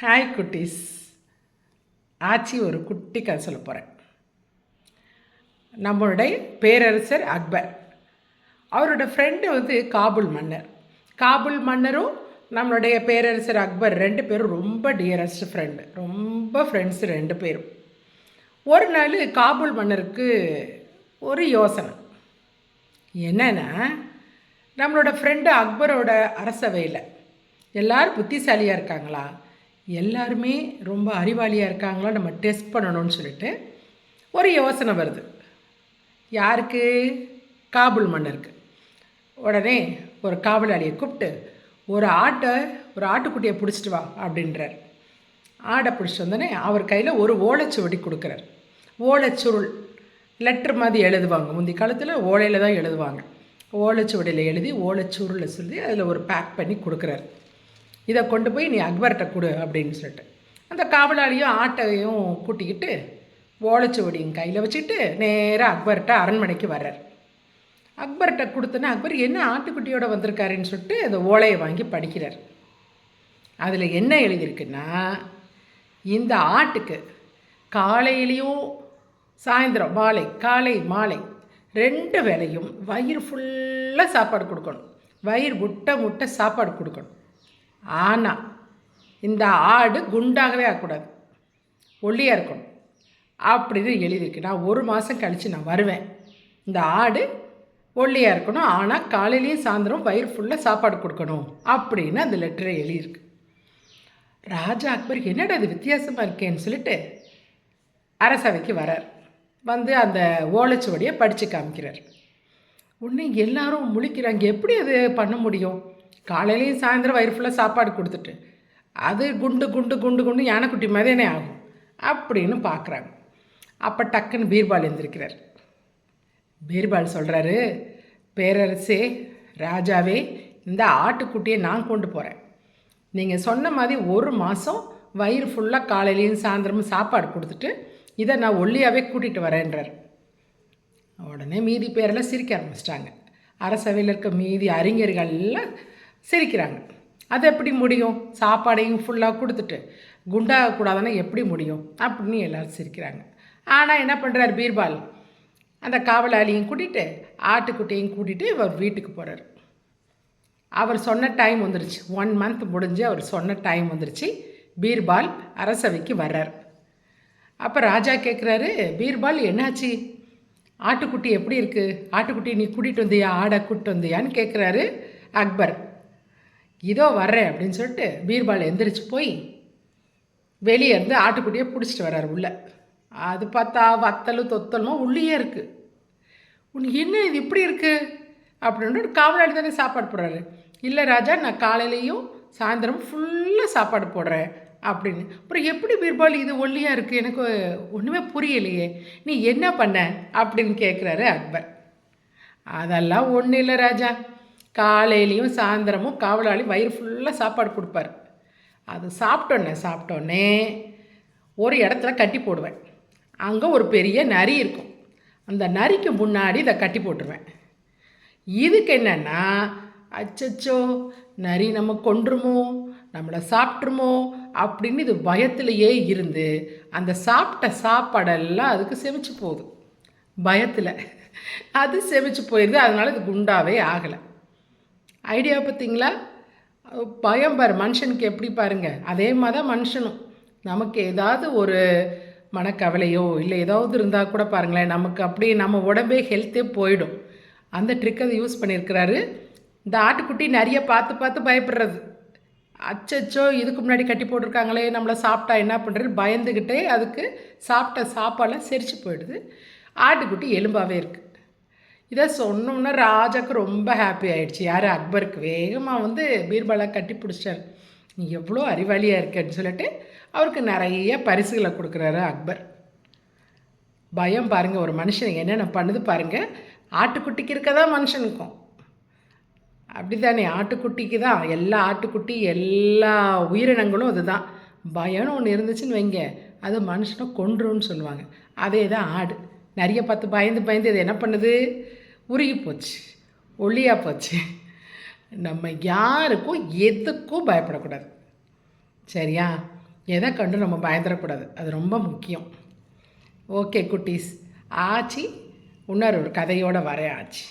Hi குட்டீஸ். ஆச்சி ஒரு குட்டி கதை சொல்ல போகிறேன். நம்மளுடைய பேரரசர் அக்பர், அவரோட ஃப்ரெண்டு காபுல் மன்னர். காபுல் மன்னரும் நம்மளுடைய பேரரசர் அக்பர் ரெண்டு பேரும் ரொம்ப டியரஸ்ட் ஃப்ரெண்டு, ரொம்ப ஃப்ரெண்ட்ஸு ரெண்டு பேரும். ஒரு நாள் காபுல் மன்னருக்கு ஒரு யோசனை. என்னென்னா, நம்மளோட ஃப்ரெண்டு அக்பரோட அரசவையில் எல்லோரும் புத்திசாலியாக இருக்காங்களா, எல்லாருமே ரொம்ப அறிவாளியாக இருக்காங்களா, நம்ம டெஸ்ட் பண்ணணும்னு சொல்லிட்டு ஒரு யோசனை வருது. யாருக்கு? காபுல் மன்னருக்கு. உடனே ஒரு காவலாளியை கூப்பிட்டு ஒரு ஆட்டுக்குட்டியை பிடிச்சிட்டு வா அப்படின்றார். ஆடை பிடிச்சிட்டு வந்தோடனே அவர் கையில் ஒரு ஓலைச்சுவடி கொடுக்குறார். ஓலைச்சுருள் லெட்ரு மாதிரி எழுதுவாங்க, முந்தைய காலத்தில் ஓலையில் தான் எழுதுவாங்க. ஓலைச்சுவடியில் எழுதி ஓலைச்சுருளில் சொல்லி அதில் ஒரு பேக் பண்ணி கொடுக்குறாரு. இதை கொண்டு போய் நீ அக்பர்கிட்ட கொடு அப்படின்னு சொல்லிட்டு அந்த காவலாளியும் ஆட்டையும் கூட்டிக்கிட்டு ஓலைச்சுவடியும் கையில் வச்சுக்கிட்டு நேராக அக்பர்கிட்ட அரண்மனைக்கு வர்றார். அக்பர்கிட்ட கொடுத்தோன்னா அக்பர் என்ன ஆட்டுக்குட்டியோடு வந்திருக்காருன்னு சொல்லிட்டு அந்த ஓலையை வாங்கி படிக்கிறார். அதில் என்ன எழுதியிருக்குன்னா, இந்த ஆட்டுக்கு காலையிலையும் சாயந்தரம் காலை மாலை 2 வேளையும் வயிறு ஃபுல்லாக சாப்பாடு கொடுக்கணும், வயிறு முட்டை சாப்பாடு கொடுக்கணும். ஆனால் இந்த ஆடு குண்டாகவே ஆகக்கூடாது, ஒல்லியாக இருக்கணும் அப்படின்னு எழுதியிருக்கு. நான் 1 மாதம் கழித்து நான் வருவேன், இந்த ஆடு ஒல்லியாக இருக்கணும், ஆனால் காலையிலையும் சாயந்தரம் வயிறு ஃபுல்லாக சாப்பாடு கொடுக்கணும் அப்படின்னு அந்த லெட்டரை எழுதியிருக்கு. ராஜா அக்பருக்கு என்னடா அது வித்தியாசமாக இருக்கேன்னு சொல்லிட்டு அரசவைக்கு வரார். அந்த ஓலைச்சுவடியை படித்து காமிக்கிறார். உடனே எல்லாரும் முழிக்கிறாங்க, எப்படி அது பண்ண முடியும்? காலையிலையும் சாயந்தரம் வயிறு ஃபுல்லாக சாப்பாடு கொடுத்துட்டு அது குண்டு குண்டு குண்டு குண்டு யானைக்குட்டி மாதிரினே ஆகும் அப்படின்னு பார்க்குறாங்க. அப்போ டக்குன்னு பீர்பால் எழுந்திருக்கிறார். பீர்பால் சொல்கிறாரு, பேரரசே, ராஜாவே, இந்த ஆட்டுக்குட்டியை நான் கொண்டு போகிறேன். நீங்கள் சொன்ன மாதிரி 1 மாதம் வயிறு ஃபுல்லாக காலையிலையும் சாயந்தரமும் சாப்பாடு கொடுத்துட்டு இதை நான் ஒல்லியாகவே கூட்டிகிட்டு வரேன்றார். உடனே மீதி பேரெல்லாம் சிரிக்க ஆரம்பிச்சிட்டாங்க. அரசவையில் இருக்க மீதி அறிஞர்கள்லாம் சிரிக்கிறாங்க. அது எப்படி முடியும்? சாப்பாடையும் ஃபுல்லாக கொடுத்துட்டு குண்டாகக்கூடாதுன்னா எப்படி முடியும் அப்படின்னு எல்லோரும் சிரிக்கிறாங்க. ஆனால் என்ன பண்ணுறார் பீர்பால், அந்த காவலாளியும் கூட்டிகிட்டு ஆட்டுக்குட்டியையும் கூட்டிகிட்டு அவர் வீட்டுக்கு போகிறார். அவர் சொன்ன டைம் வந்துருச்சு, 1 மந்த் முடிஞ்சு அவர் சொன்ன டைம் வந்துருச்சு. பீர்பால் அரசவைக்கு வர்றார். அப்போ ராஜா கேட்குறாரு, பீர்பால் என்னாச்சு, ஆட்டுக்குட்டி எப்படி இருக்குது, ஆட்டுக்குட்டி நீ கூட்டிகிட்டு வந்தியா, ஆடை கூட்டிட்டு வந்தியான்னு கேட்குறாரு அக்பர். இதோ வர்றேன் அப்படின்னு சொல்லிட்டு பீர்பால் எந்திரிச்சு போய் வெளியே இருந்து ஆட்டுக்குட்டியை பிடிச்சிட்டு வர்றாரு உள்ளே. அது பார்த்தா வத்தலும் தொத்தலுமா உள்ளே இருக்குது. உனக்கு என்ன இது இப்படி இருக்குது அப்படின்ட்டு காவலாளி தானே சாப்பாடு போடுறாரு. இல்லை ராஜா, நான் காலையிலையும் சாயந்தரம் ஃபுல்லாக சாப்பாடு போடுறேன் அப்படின்னு. அப்புறம் எப்படி பீர்பால் இது ஒல்லியாக இருக்குது, எனக்கு ஒன்றுமே புரியலையே, நீ என்ன பண்ண அப்படின்னு கேட்குறாரு அக்பர். அதெல்லாம் ஒன்றும் இல்லை ராஜா, காலையிலையும் சாயந்தரமும் காவலாளி வயிறு ஃபுல்லாக சாப்பாடு கொடுப்பார். அது சாப்பிட்டோன்னே ஒரு இடத்துல கட்டி போடுவேன். அங்கே ஒரு பெரிய நரி இருக்கும், அந்த நரிக்கு முன்னாடி இதை கட்டி போட்டுருவேன். இதுக்கு என்னென்னா, அச்சச்சோ நரி நம்ம கொன்றுமோ, நம்மளை சாப்பிட்ருமோ அப்படின்னு இது பயத்திலேயே இருந்து அந்த சாப்பிட்ட சாப்பாடெல்லாம் அதுக்கு செமிச்சு போகுது. பயத்தில் அது செமிச்சு போயிடுது, அதனால் இது குண்டாவே ஆகலை. ஐடியா பார்த்தீங்களா? பயம் பாரு மனுஷனுக்கு எப்படி பாருங்கள். அதே மாதிரி தான் மனுஷனும், நமக்கு ஏதாவது ஒரு மனக்கவலையோ இல்லை ஏதாவது இருந்தால் கூட பாருங்களேன், நமக்கு அப்படியே நம்ம உடம்பே ஹெல்த்தே போயிடும். அந்த ட்ரிக் அதை யூஸ் பண்ணியிருக்கிறாரு. இந்த ஆட்டுக்குட்டி நிறைய பார்த்து பயப்படுறது. அச்சச்சோ இதுக்கு முன்னாடி கட்டி போட்டிருக்காங்களே, நம்மளை சாப்பிட்டா என்ன பண்ணுறது பயந்துக்கிட்டே அதுக்கு சாப்பிட்ட சாப்பாடெல்லாம் செரிச்சு போயிடுது. ஆட்டுக்குட்டி எலும்பாகவே இருக்குது. இதை சொன்னோம்னா ராஜாவுக்கு ரொம்ப ஹாப்பி ஆகிடுச்சு. யார்? அக்பருக்கு. வேகமாக பீர்பாலை கட்டி பிடிச்சிட்டார். நீ எவ்வளோ அறிவாளியாக இருக்கேன்னு சொல்லிட்டு அவருக்கு நிறைய பரிசுகளை கொடுக்குறாரு அக்பர். பயம் பாருங்கள், ஒரு மனுஷன் என்னென்ன பண்ணுது பாருங்கள். ஆட்டுக்குட்டிக்கு இருக்கதான் மனுஷனுக்கும் அப்படி தானே, ஆட்டுக்குட்டிக்கு தான் ஆட்டுக்குட்டி எல்லா உயிரினங்களும் அதுதான். பயம்னு ஒன்று இருந்துச்சுன்னு வைங்க, அது மனுஷனை கொன்றுன்னு சொல்லுவாங்க. அதே தான் ஆடு. நிறைய பார்த்து பயந்து இது என்ன பண்ணுது, உருகி போச்சு, ஒல்லியாக போச்சு. நம்ம யாருக்கும் எதுக்கும் பயப்படக்கூடாது, சரியா? எதை கண்டு நம்ம பயந்துடக்கூடாது, அது ரொம்ப முக்கியம். ஓகே குட்டீஸ், ஆச்சி இன்னொரு ஒரு கதையோடு வரேன் ஆச்சி.